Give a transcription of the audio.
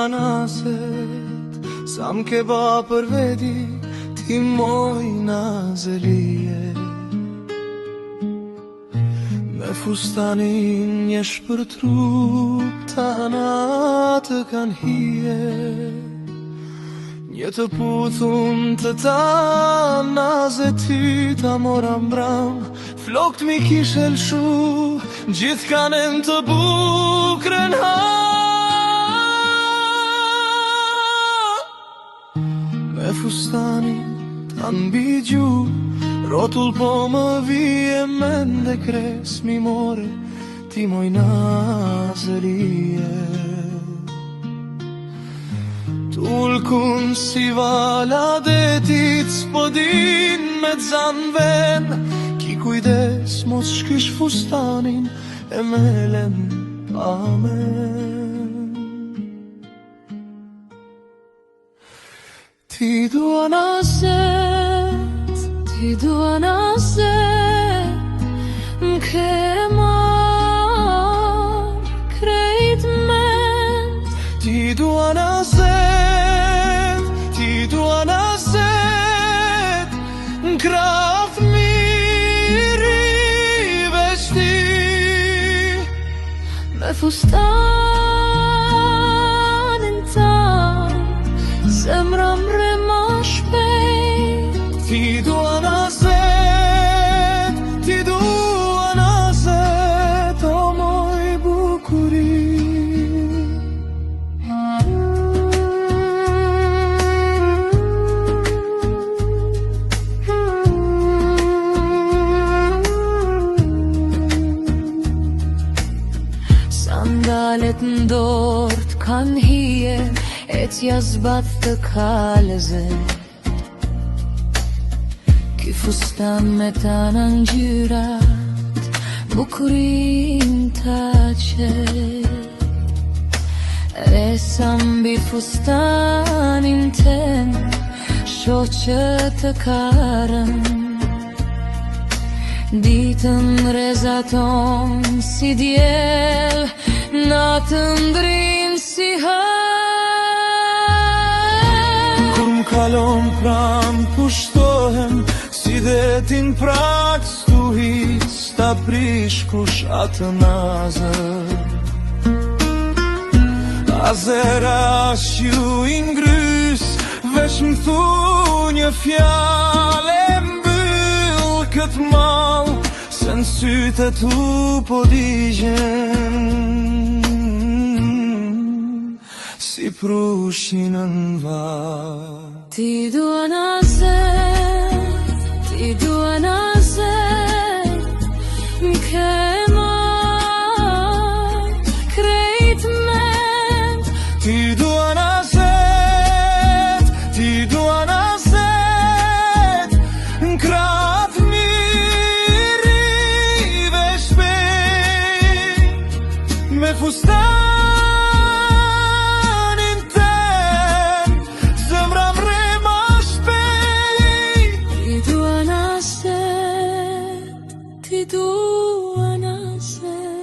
naset sa m'ke ba për veti ti moj nazelie. Me fustanin njesh për trup ta natë kan hije. Një të puthun të ta nazet ty ta mora mbram. Flokt mi kishe lshu, gjithë kanen të bukrën ha. Me fustanin ta mbi gjuh, rotull po më vije mende kres mi more ti moj nazerie. Tulkun si vala detit s'podin me t'zanven. Ki kujdes mos shkysh fustanin e melen pa men. Ti dua naset, ti dua naset, m'ke mar krejt mend. Ti dua naset, ti dua naset, n'kraf miri veshti. Me fustanin tan, zemra mre ma shpejt. Ti dua naset, ti dua naset, o moj bukuri. Sandalet ndort kan hije, etja zbat të kalëze. Ky fustan me tana ngjyrat, bukurin ta qet. E sa mbi fustanin ten, shoqë të karën. Ditën rezaton si djel, natën drin si hën. Kur m'kalon pram pushtohem, si detin prak stuhis, ta prish kush atë nazër. Azera shju i ngrys, vesh m'thu një fjale mbyll këtë mal, se n'sytë e tu po digjen si prushinën val. Ti dua naset, ti dua naset, m'ke mar krejt mend. Ti dua naset, ti dua naset, n'kraf miri vesh shpejt. Me fustanin ten, zemra mre ma shpejt. Ti dua naset, ti dua naset.